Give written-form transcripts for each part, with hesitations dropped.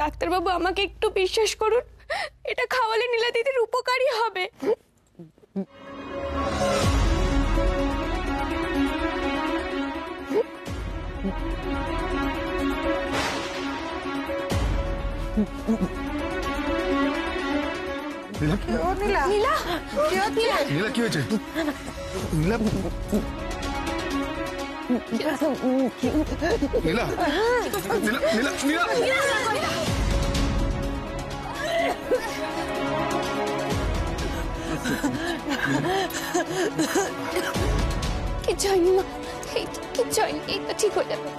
ডাক্তারবাবু আমাকে একটু বিশ্বাস করুন, এটা খাওয়ালে নীলা দিদির উপকারই হবে। নীলা নীলা নীলা কি হয়েছে? নীলা নীলা নীলা নীলা নীলা কিচ্ছু হয়নি মা, কিচ্ছু হয়নি, এই তো ঠিক হয়ে যাবে।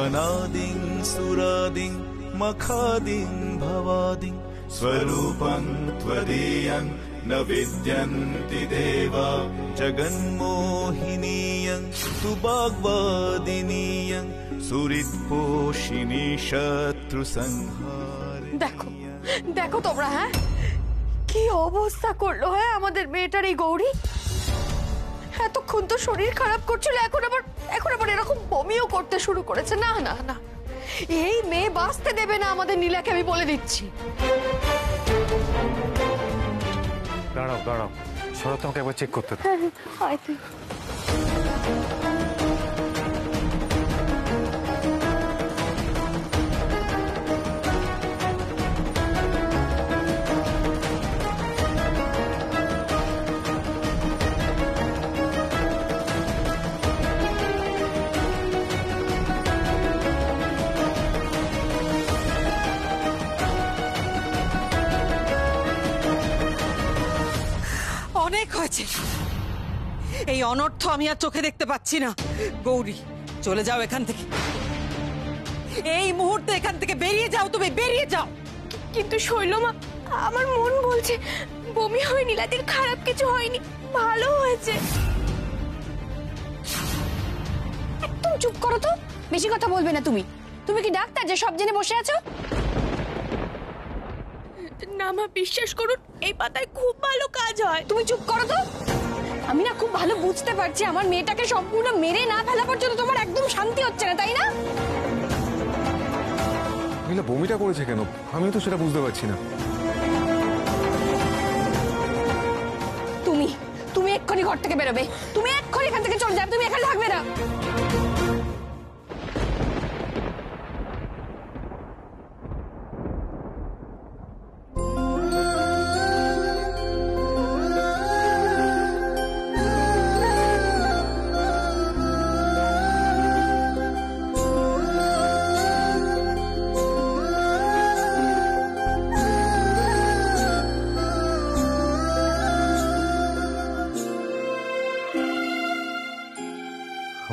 अनादिं सुरादिं मखादिं भवादिं स्वरूपं त्वदीयं न विद्यन्ति देवा जगन्मोहिनीयं सुभाग्वादिनीयं सुहृत्पोषिणी शत्रुसंहार। দেখো দেখো তোমরা, হ্যাঁ কি অবস্থা করলো হ্যাঁ আমাদের মেয়েটার এই গৌরী। এতক্ষণ তো শরীর খারাপ করছিল, এখন আবার এরকম বমিও করতে শুরু করেছে। না না না, এই মেয়ে বাঁচতে দেবে না আমাদের নীলাকে, আমি বলে দিচ্ছি। দাঁড়াও দাঁড়াও, সরো, তোমাকে একবার চেক করতে দাও। অনেক হয়েছে, এই অনর্থ আমি আর চোখে দেখতে পাচ্ছি না। গৌরী, চলে যাও এখান থেকে, এই মুহূর্তে এখান থেকে বেরিয়ে যাও, তুমি বেরিয়ে যাও। কিন্তু শৈলমা, আমার মন বলছে বমি হয়, নীলাদির খারাপ কিছু হয়নি, ভালো হয়েছে। একদম চুপ করো তো, বেশি কথা বলবে না। তুমি তুমি কি ডাক্তার যে সব জেনে বসে আছো? না মা, বিশ্বাস করুন, এই পাতায় খুব ভালো কাজ হয়। তুমি চুপ করো তো। আমি না খুব ভালো বুঝতে পারছি, আমার মেয়েটাকে সম্পূর্ণ মেরে না ফেলা পর্যন্ত তোমার একদম শান্তি হচ্ছে না, তাই না? নীলা বমিটা করেছে কেন, আমি তো সেটা বুঝতে পারছি না। তুমি তুমি এক্ষুনি ঘর থেকে বেরোবে, তুমি এক্ষুনি এখান থেকে চলে যাবে, তুমি এখানে থাকবে না।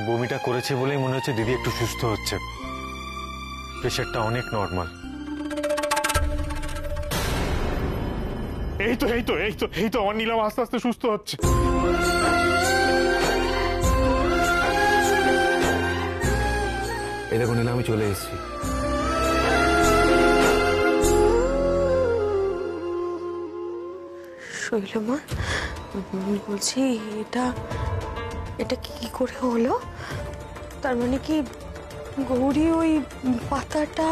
বমিটা করেছে বলেই মনে হচ্ছে দিদি একটু সুস্থ হচ্ছে, প্রেশারটা অনেক নরমাল। এই তো এই তো এই তো এই তো আমার নীলাম আস্তে আস্তে সুস্থ হচ্ছে। এই দেখো নীলা, আমি চলে এসেছি। শৈলমা, বলছি এটা এটা কি করে হলো? তার মানে কি গৌরী ওই পাতাটা?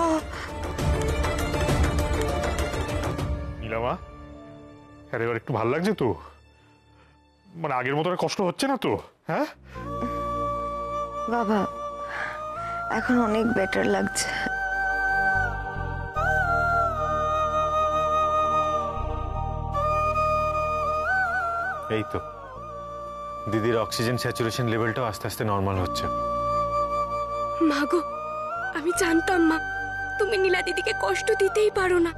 নীলামা, আরে এবার একটু ভালো লাগছে তো? মানে আগের মতো আর কষ্ট হচ্ছে না তো? হ্যাঁ বাবা, এখন অনেক বেটার লাগছে। এই তো দিদির অক্সিজেন স্যাচুরেশন লেভেলটাও আস্তে আস্তে নরমাল হচ্ছে। মা গো, আমি জানতাম মা, তুমি নীলা দিদিকে কষ্ট দিতেই পারো না।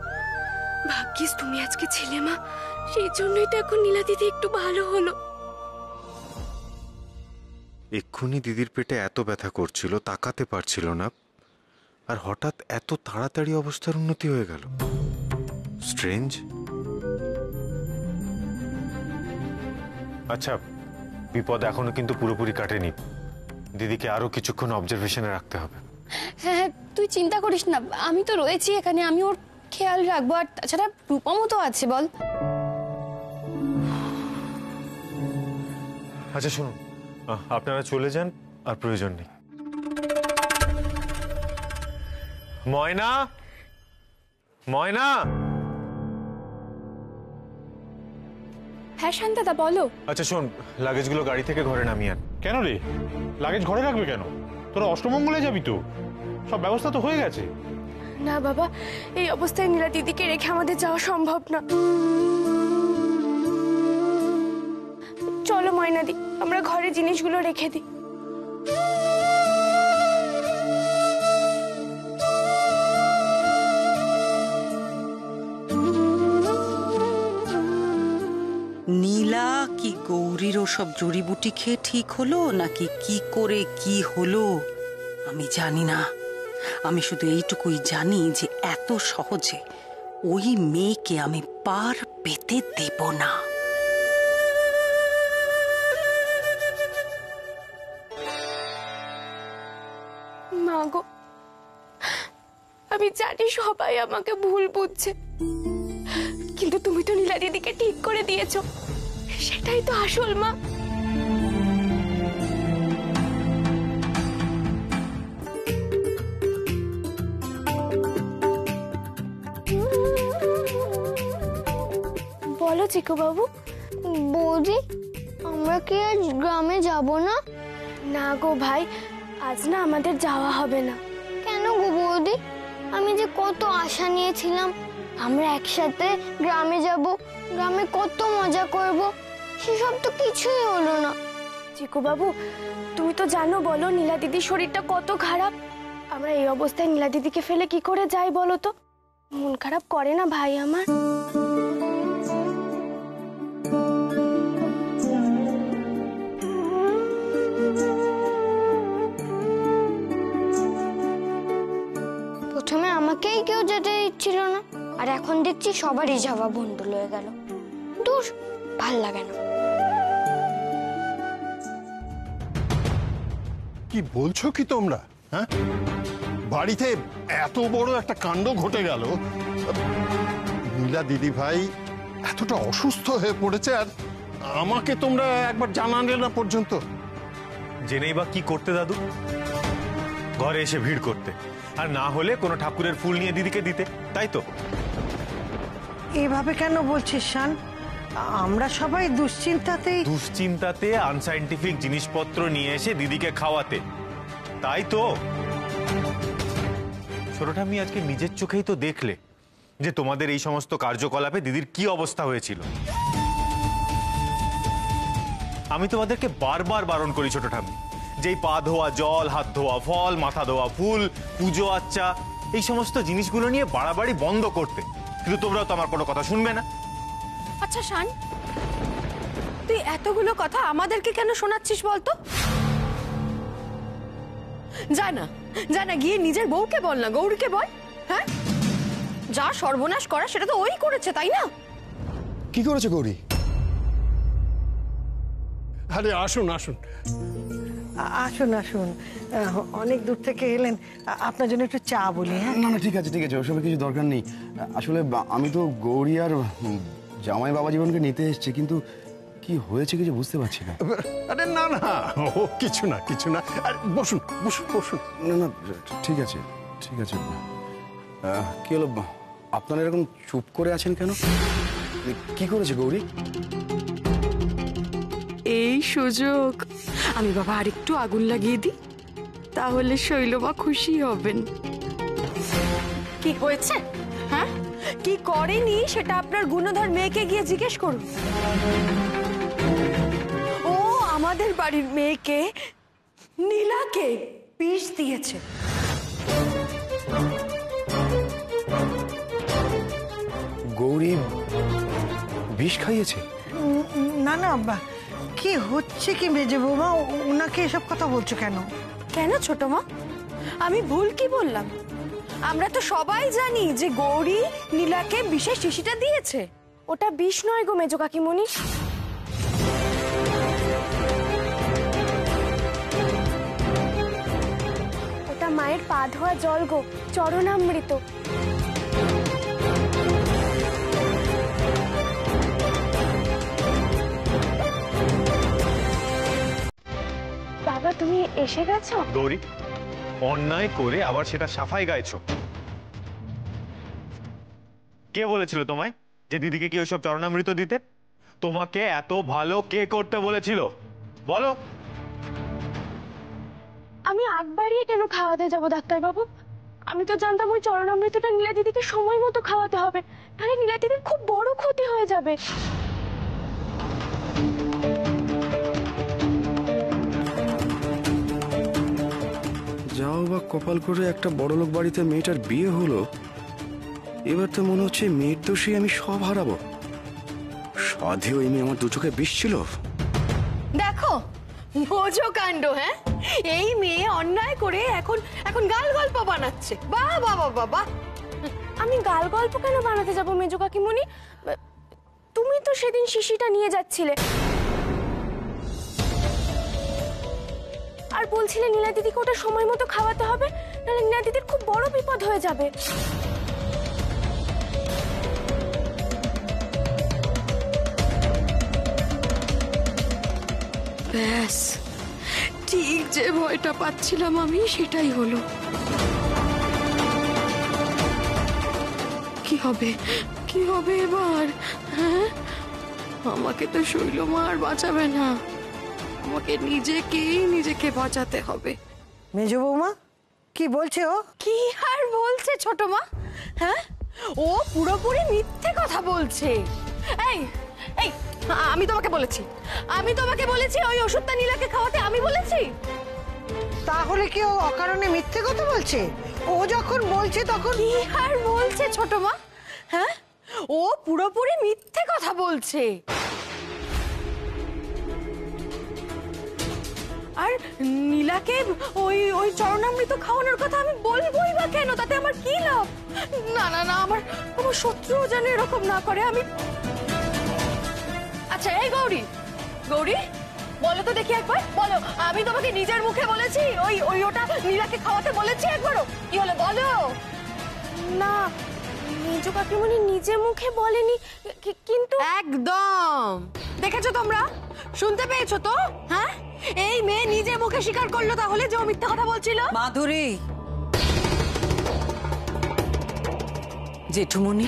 ভাগ্যিস তুমি আজকে ছিলে মা, সেই জন্যই তো এখন নীলা দিদি একটু ভালো হলো। এক্ষুনি দিদির পেটে এত ব্যথা করছিল, তাকাতে পারছিল না, আর হঠাৎ এত তাড়াতাড়ি অবস্থার উন্নতি হয়ে গেল। স্ট্রেঞ্জ। আচ্ছা, বিপদ এখনো কিন্তু পুরোপুরি কাটেনি। দিদিকে আরো কিছুক্ষণ অবজারভেশনে রাখতে হবে। হ্যাঁ হ্যাঁ, তুই চিন্তা করিস না, আমি তো রয়েছি এখানে, আমি ওর খেয়াল রাখবো। আর তাছাড়া রূপমও তো আছে, বল। আচ্ছা শুনুন, আপনারা চলে যান, আর প্রয়োজন নেই। ময়না, ময়না। হ্যাঁ শান্তাদা, বলো। আচ্ছা শোন, লাগেজগুলো গাড়ি থেকে ঘরে নামিয়ে আন। কেন রে, লাগেজ ঘরে রাখবে কেন? তোরা অষ্টমঙ্গলে যাবি তো, সব ব্যবস্থা তো হয়ে গেছে। না বাবা, এই অবস্থায় নীলা দিদিকে রেখে আমাদের যাওয়া সম্ভব না। চলো ময়নাদি, আমরা ঘরে জিনিসগুলো রেখে দিই। নীলা কি গৌরীর ওসব জড়িবুটি খেয়ে ঠিক হলো, নাকি কি করে কি হলো আমি জানি না। আমি শুধু এইটুকুই জানি যে এত সহজে ওই মেয়েকে আমি পার পেতে দেব না। মা গো, আমি জানি সবাই আমাকে ভুল বুঝছে, কিন্তু তুমি তো নীলা দিদিকে ঠিক করে দিয়েছো, সেটাই তো আসল মা। বলো চিকু বাবু। বৌদি, আমরা কি আজ গ্রামে যাব না? না গো ভাই, আজ না আমাদের যাওয়া হবে না। কেন গো বৌদি? আমি যে কত আশা নিয়েছিলাম আমরা একসাথে গ্রামে যাব, গ্রামে কত মজা করব, সেসব তো কিছুই হলো না। চিকু বাবু, তুমি তো জানো, বলো নীলা দিদির শরীরটা কত খারাপ। আমরা এই অবস্থায় নীলা দিদিকে ফেলে কি করে যাই বলো তো? মন খারাপ করে না ভাই আমার? প্রথমে আমাকেই কেউ যেতে দিচ্ছিল না, আর এখন দেখছি সবারই যাওয়া বন্ধ হয়ে গেল। দূর, ভাল লাগে না। কি বলছো কি তোমরা? হ্যাঁ, বাড়িতে এত বড় একটা কাণ্ড ঘটে গেল, নীলা দিদি ভাই এতটা অসুস্থ হয়ে পড়েছে, আর আমাকে তোমরা একবার জানালে না পর্যন্ত। জেনেই বা কি করতে দাদু? ঘরে এসে ভিড় করতে, আর না হলে কোনো ঠাকুরের ফুল নিয়ে দিদিকে দিতে, তাই তো? এভাবে কেন বলছিস শান? আমরা সবাই দুশ্চিন্তাতে আনসাইন্টিফিক জিনিসপত্র নিয়ে এসে দিদিকে খাওয়াতে, তাই তো? ছোটটা আমি আজকে নিজের চোখেই তো দেখলে যে তোমাদের এই সমস্ত কার্যকলাপে দিদির কি অবস্থা হয়েছিল। আমি তোমাদেরকে বারবার বারণ করি ছোট ঠাম্মি, যেই পা ধোয়া জল, হাত ধোয়া ফল, মাথা ধোয়া ফুল, পুজো আচ্চা, এই সমস্ত জিনিসগুলো নিয়ে বাড়াবাড়ি বন্ধ করতে, কিন্তু তোমরাও তো আমার কোনো কথা শুনবে না। আচ্ছা শান, তুই এতগুলো কথা আমাদেরকে কেন শোনাচ্ছিস বলতো? যা না গিয়ে নিজের বউকে বল না, গৌরীকে বল। হ্যাঁ, যা সর্বনাশ করা সেটা তো ওই করেছে, তাই না? কি করেছে গৌরী? আরে আসুন আসুন। আসুন আসুন, অনেক দূর থেকে এলেন, আপনার জন্য একটু চা বলি। হ্যাঁ না না, ঠিক আছে ঠিক আছে, ওসবের কিছু দরকার নেই। আসলে আমি তো গৌরী আর জামাই বাবা জীবনকে নিতে এসেছি, কিন্তু কি হয়েছে কিছু বুঝতে পারছি না। আরে না না, ও কিছু না কিছু না। আরে বসুন বসুন বসুন। না না, ঠিক আছে ঠিক আছে। কি হলো, আপনারা এরকম চুপ করে আছেন কেন? কি করেছে গৌরী? এই সুযোগ আমি বাবা আরেকটু আগুন লাগিয়ে দিই, তাহলে শৈলবা খুশি হবেন। কি হয়েছে? হ্যাঁ, কি করেনি সেটা আপনার গুণধর মেয়েকে গিয়ে জিজ্ঞেস করুন। ও আমাদের বাড়ির মেয়েকে, নীলাকে বিষ দিয়েছে। গৌরী বিষ খাইয়েছে? না না, কি হচ্ছে কি মেজে বৌমা, ওনাকে এসব কথা বলছো কেন? কেন ছোট মা, আমি ভুল কি বললাম? আমরা তো সবাই জানি যে গৌরী নীলাকে বিশেষ শিশিটা দিয়েছে। ওটা বিষ নয় গো মেজো কাকিমণি, ওটা মায়ের পা ধোয়া জল গো, চরণামৃত। বাবা তুমি এসে গেছো? গৌরী, অন্যায় করে আবার সেটা সাফাই গাইছো। কে বলেছিল তোমায় যে দিদিকে কি ওইসব চরণামৃত দিতে? তোমাকে এত ভালো কে করতে বলেছিল বলো? আমি আগ বাড়িয়ে কেন খাওয়াতে যাবো ডাক্তার বাবু? আমি তো জানতাম ওই চরণামৃতটা নীলা দিদিকে সময় মতো খাওয়াতে হবে, তাহলে নীলা দিদির খুব বড় ক্ষতি হয়ে যাবে। যাও বা কপাল করে একটা বড়লোক বাড়িতে মেয়েটার বিয়ে হলো, এবার তো মনে হচ্ছে মেয়ের দোষে আমি সব হারাবো। সাধেও এই মেয়ে আমার দু চোখে বিষ ছিল। দেখো বোঝো কাণ্ড। হ্যাঁ, এই মেয়ে অন্যায় করে এখন এখন গাল গল্প বানাচ্ছে। বাহ বাহ বাহ বাহ। আমি গাল গল্প কেন বানাতে যাবো মেজো কাকিমণি? তুমি তো সেদিন শিশিটা নিয়ে যাচ্ছিলে আর বলছিলে নীলা দিদিকে ওটা সময় মতো খাওয়াতে হবে, নাহলে নীলা দিদির খুব বড় বিপদ হয়ে যাবে। ব্যাস, ঠিক যে ভয়টা পাচ্ছিলাম আমি সেটাই হলো। কি হবে, কি হবে এবার? হ্যাঁ, আমাকে তো শৈলমা আর বাঁচাবে না, আমাকে নিজেকে বাঁচাতে হবে। মেজো বৌমা কি বলছে ও? কি আর বলছে ছোট মা? হ্যাঁ, ও পুরোপুরি মিথ্যে কথা বলছে। এই এই আমি তোমাকে বলেছি ওই ওষুধটা নীলাকে খাওয়াতে, আমি বলেছি? তাহলে কি ও অকারণে মিথ্যে কথা বলছে? ও যখন বলছে তখন কি আর বলছে ছোট মা? হ্যাঁ, ও পুরোপুরি মিথ্যে কথা বলছে। আর নীলাকে ওই ওই চরণামৃত খাওয়ানোর কথা আমি বলবোই বা কেন? তাতে আমার কি লাভ? না না না, আমার কোনো শত্রুও যেন এরকম না করে। আমি আচ্ছা, এই গৌরী, বলো তো দেখি একবার, বলো আমি তোমাকে নিজের মুখে বলেছি ওই ওটা নীলাকে খাওয়াতে বলেছি একবারও? কি হলো বলো? না মেজো কাকিমণি নিজে মুখে বলেনি, কিন্তু একদম দেখেছো তোমরা, শুনতে পেয়েছো তো? হ্যাঁ, এই মেয়ে নিজে মুখে স্বীকার করলো তাহলে যে ও মিথ্যা কথা বলছিল। মাধুরী, জেঠুমনি,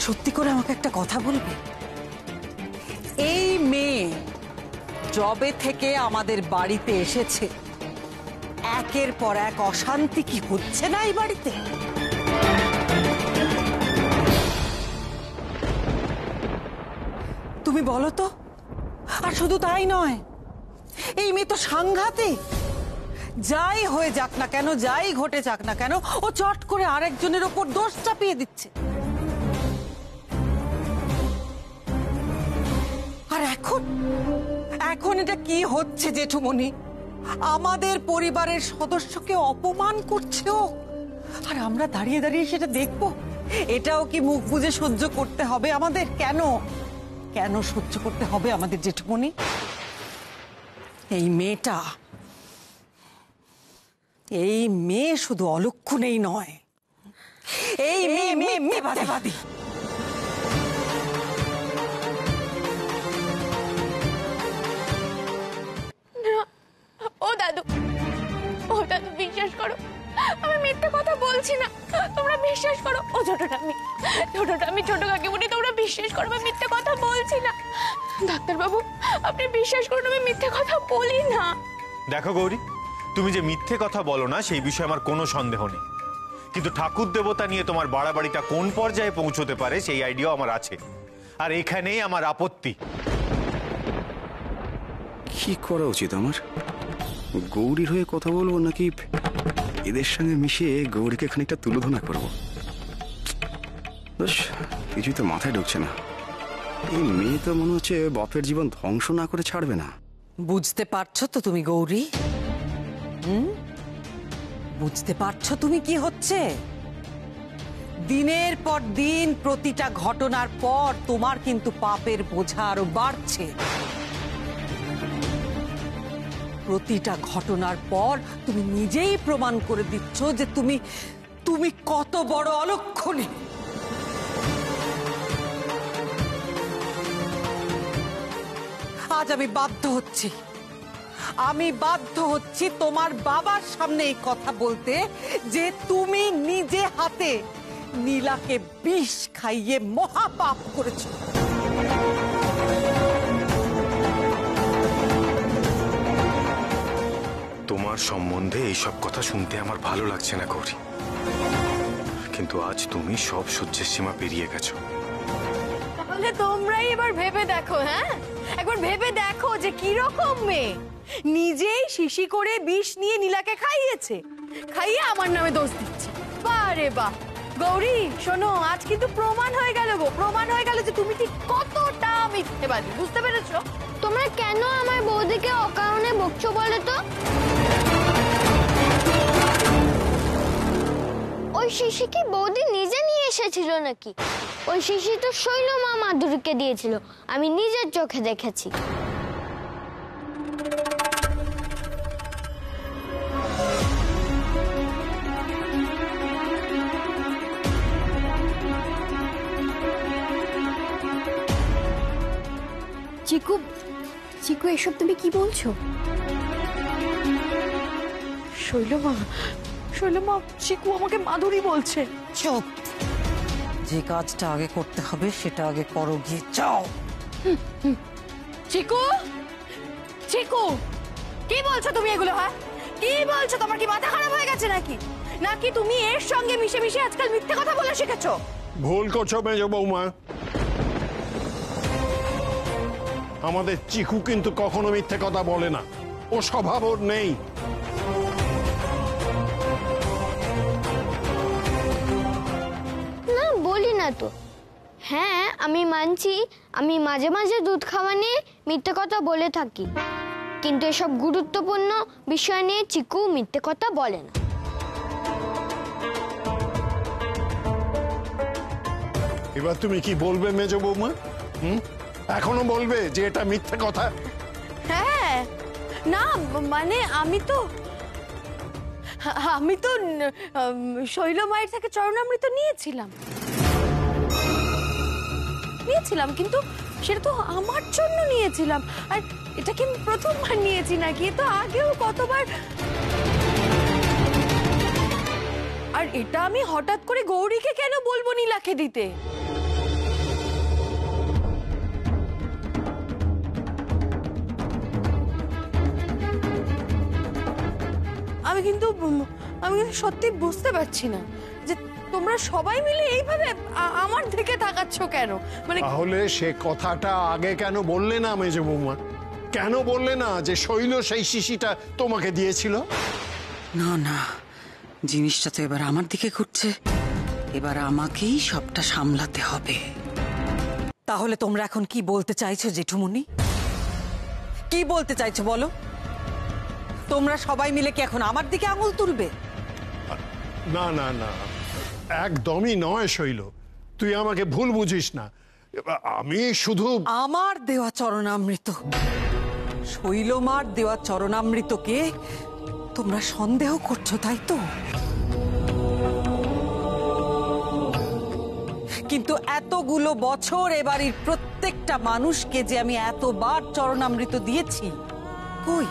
সত্যি করে আমাকে একটা কথা বলবে? এই মেয়ে জবে থেকে আমাদের বাড়িতে এসেছে, একের পর এক অশান্তি কি হচ্ছে না এই বাড়িতে? তুমি বলো তো। আর শুধু তাই নয়, এই মেয়ে তো সাংঘাতিক। যাই হয়ে যাক না কেন, যাই ঘটে যাক না কেন, ও চট করে আরেকজনের ওপর দোষ চাপিয়ে দিচ্ছে। আর এখন এটা কি হচ্ছে জেঠুমনি? আমাদের পরিবারের সদস্যকে অপমান করছে ও, আর আমরা দাঁড়িয়ে দাঁড়িয়ে সেটা দেখবো? এটাও কি মুখ বুজে সহ্য করতে হবে আমাদের? কেন সহ্য করতে হবে আমাদের জেঠুমনি? এই মেয়ে শুধু অলক্ষণেই নয়, এই মেয়ে বাদে। ও দাদু বিশ্বাস করো, আমি মিথ্যে কথা বলছি না, তোমরা বিশ্বাস করো। ও ছোটটা আমি ছোট কাকিমণি, তোমরা বিশ্বাস করো, আমি মিথ্যে কথা বলছি না। ডাক্তার বাবু আপনি বিশ্বাস করুন, আমি মিথ্যে কথা বলি না। দেখো গৌরী, তুমি যে মিথ্যে কথা বলো না সেই বিষয়ে আমার কোনো সন্দেহ নেই, কিন্তু ঠাকুর দেবতা নিয়ে তোমার বাড়াবাড়িটা কোন পর্যায়ে পৌঁছতে পারে সেই আইডিয়াও আমার আছে, আর এখানেই আমার আপত্তি। কি করা উচিত আমার? গৌরীর হয়ে কথা বলবো নাকি এদের সঙ্গে মিশিয়ে গৌরীকে খানিকটা তুলোধনা করবো? বেশ, কিছুই তো মাথায় ঢুকছে না। এই মেয়ে তো মনে হচ্ছে বাপের জীবন ধ্বংস না করে ছাড়বে না। বুঝতে পারছো তো তুমি গৌরী? বুঝতে পারছো তুমি কি হচ্ছে? দিনের পর দিন প্রতিটা ঘটনার পর তোমার কিন্তু পাপের বোঝা আরো বাড়ছে। প্রতিটা ঘটনার পর তুমি নিজেই প্রমাণ করে দিচ্ছ যে তুমি কত বড় অলক্ষণী। আজ আমি বাধ্য হচ্ছি তোমার বাবার সামনে এই কথা বলতে যে তুমি নিজে হাতে নীলাকে বিষ খাইয়ে মহাপাপ করেছো। তোমার সম্বন্ধে এইসব কথা শুনতে আমার ভালো লাগছে না গৌরী, কিন্তু আজ তুমি সব সহ্যের সীমা পেরিয়ে গেছো। তাহলে তোমরাই এবার ভেবে দেখো, হ্যাঁ একবার ভেবে দেখো যে কিরকম মেয়ে নিজেই শিশি করে বিষ নিয়ে নীলাকে খাইয়েছে, খাইয়ে আমার নামে দোষ দিচ্ছে। বারে বাহ গৌরী, শোনো আজ কিন্তু প্রমাণ হয়ে গেল যে তুমি ঠিক কতটা মিথ্যেবাদী, বুঝতে পেরেছো? তোমরা কেন আমার বৌদিকে অকারণে বকছো বলো তো? ওই শিশি কি বৌদি নিজে নিয়ে এসেছিল নাকি? ওই শিশি তো শৈল মা মাধুরীকে দিয়েছিল, আমি নিজের চোখে দেখেছি। চিকু চিকু এসব তুমি কি বলছো? শৈলমা চিকু আমাকে মাধুরী বলছে। চুপ, যে কাজটা আগে করতে হবে সেটা আগে করো, গিয়ে যাও। চিকু কি বলছো তুমি এগুলো? হ্যাঁ কি বলছো? তোমার কি মাথা খারাপ হয়ে গেছে নাকি তুমি এর সঙ্গে মিশে মিশে আজকাল মিথ্যে কথা বলে শিখেছো? ভুল করছো মেজ বৌমা। আমাদের চিকু কিন্তু কখনো মিথ্যে কথা বলে না, ও স্বভাব ওর নেই। না বলি না তো। হ্যাঁ আমি মানছি, আমি মাঝে মাঝে দুধ খাওয়া নিয়ে মিথ্যে কথা বলে থাকি, কিন্তু এসব গুরুত্বপূর্ণ বিষয় নিয়ে চিকু মিথ্যে কথা বলে না। এবার তুমি কি বলবে মেজ বৌমা? এখনো বলবে যে এটা মিথ্যে কথা? হ্যাঁ না মানে আমি তো শৈল মায়ের থেকে চরণামৃত নিয়েছিলাম, কিন্তু সেটা তো আমার জন্য নিয়েছিলাম। আর এটা কি আমি প্রথমবার নিয়েছি নাকি? তো আগেও কতবার। আর এটা আমি হঠাৎ করে গৌরীকে কেন বলবো নীলাকে দিতে? আমি কিন্তু সত্যি বুঝতে পারছি না যে তোমরা সবাই মিলে এইভাবে আমার দিকে তাকাচ্ছ কেন। মানে তাহলে সে কথাটা আগে কেন বললে না মেজ বৌমা? কেন বললে না যে শৈল সেই শিশিটা তোমাকে দিয়েছিল? না, জিনিসটা তো এবার আমার দিকে ঘুরছে, এবার আমাকেই সবটা সামলাতে হবে। তাহলে তোমরা এখন কি বলতে চাইছো জেঠুমনি? কি বলতে চাইছো বলো? তোমরা সবাই মিলে কি এখন আমার দিকে আঙুল তুলবে? না না না, একদমই নয় শৈল, তুই আমাকে ভুল বুঝিস না। আমি শুধু আমার দেওয়া চরণামৃত, শৈলমার দেওয়া চরণামৃতকে তোমরা সন্দেহ করছো, তাই তো? কিন্তু এতগুলো বছর এ বাড়ির প্রত্যেকটা মানুষকে যে আমি এতবার চরণামৃত দিয়েছি, কই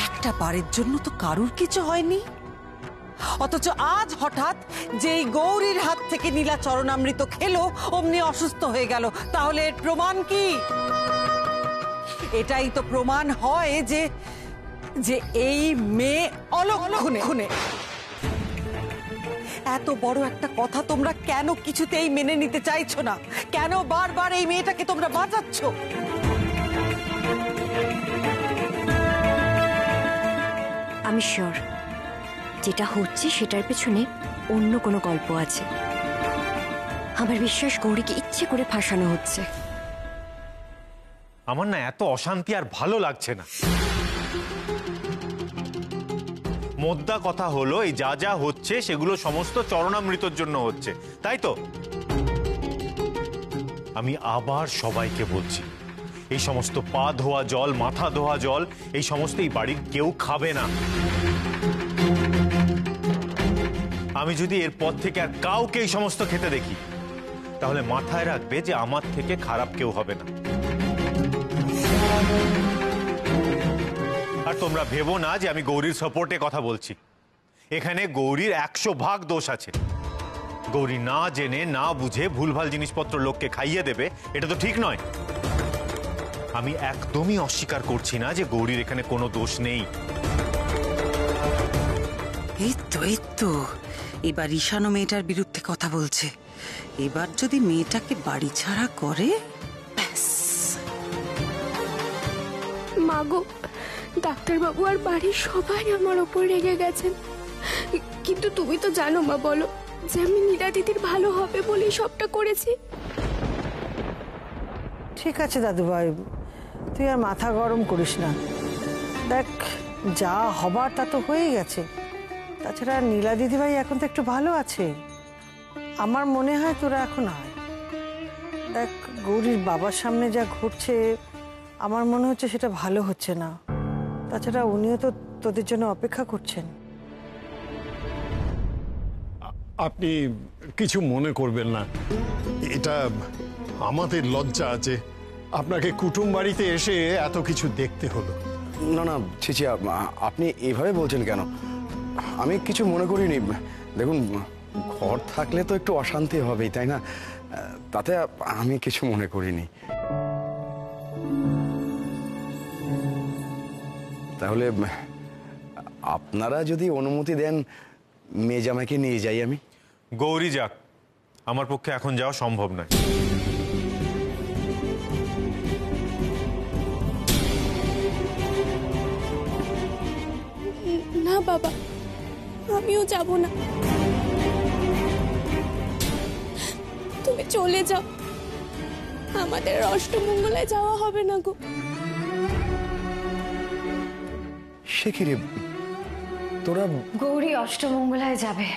একটা বারের জন্য তো কারুর কিছু হয়নি। অথচ আজ হঠাৎ যেই গৌরীর হাত থেকে নীলা চরণামৃত খেলো অমনি অসুস্থ হয়ে গেল। তাহলে এর প্রমাণ কি? এটাই তো প্রমাণ হয় যে এই মেয়ে অলক্ষণে। এত বড় একটা কথা তোমরা কেন কিছুতেই মেনে নিতে চাইছো না? কেন বারবার এই মেয়েটাকে তোমরা বাঁচাচ্ছ? আমি শিওর যেটা হচ্ছে সেটার পেছনে অন্য কোনো গল্প আছে। আমার বিশ্বাস গৌরীকে ইচ্ছে করে ফাঁসানো হচ্ছে। আমার না এত অশান্তি আর ভালো লাগছে না। মোদ্দা কথা হলো এই যা যা হচ্ছে সেগুলো সমস্ত চরণামৃতর জন্য হচ্ছে, তাই তো? আমি আবার সবাইকে বলছি, এই সমস্ত পা ধোয়া জল, মাথা ধোয়া জল, এই সমস্ত এই বাড়ির কেউ খাবে না। আমি যদি এরপর থেকে আর কাউকে এই সমস্ত খেতে দেখি, তাহলে মাথায় রাখবে যে আমার থেকে খারাপ কেউ হবে না। আর তোমরা ভেবো না যে আমি গৌরীর সাপোর্টে কথা বলছি। এখানে গৌরীর 100% দোষ আছে। গৌরী না জেনে না বুঝে ভুলভাল জিনিসপত্র লোককে খাইয়ে দেবে, এটা তো ঠিক নয়। আমি একদমই অস্বীকার করছি না যে গৌরীর এখানে কোনো দোষ নেই। এই তো এবার ঈশানও মেয়েটার বিরুদ্ধে কথা বলছে। এবার যদি মেয়েটাকে বাড়ি ছাড়া করে, ব্যাস। মাগো, ডাক্তারবাবু আর বাড়ির সবাই আমার ওপর রেগে গেছেন, কিন্তু তুমি তো জানো মা, বলো যে আমি নীলা দিদির ভালো হবে বলেই সবটা করেছি। ঠিক আছে দাদু ভাই, তুই আর মাথা গরম করিস না। দেখ, যা হবার তা তো হয়ে গেছে। তাছাড়া নীলা দিদিভাই এখন তো একটু ভালো আছে। আমার মনে হয় তোরা এখন আয়। দেখ, গৌরীর বাবার সামনে যা ঘটছে, আমার মনে হচ্ছে সেটা ভালো হচ্ছে না। তাছাড়া উনিও তো তোদের জন্য অপেক্ষা করছেন। আপনি কিছু মনে করবেন না, এটা আমাদের লজ্জা আছে আপনাকে কুটুম বাড়িতে এসে এত কিছু দেখতে হলো। না না, ছিছি, আপনি এভাবে বলছেন কেন? আমি কিছু মনে করিনি। দেখুন, ঘর থাকলে তো একটু অশান্তি হবেই, তাই না? তাতে আমি কিছু মনে করিনি। তাহলে আপনারা যদি অনুমতি দেন, মেয়ে জামাইকে নিয়ে যাই আমি। গৌরী যাক, আমার পক্ষে এখন যাওয়া সম্ভব নয়। না বাবা, আমিও যাব না, তুমি চলে যাও। আমাদের অষ্টমঙ্গলায় যাওয়া হবে না গো। সে কি রে, তোরা? গৌরী অষ্টমঙ্গলায় যাবে।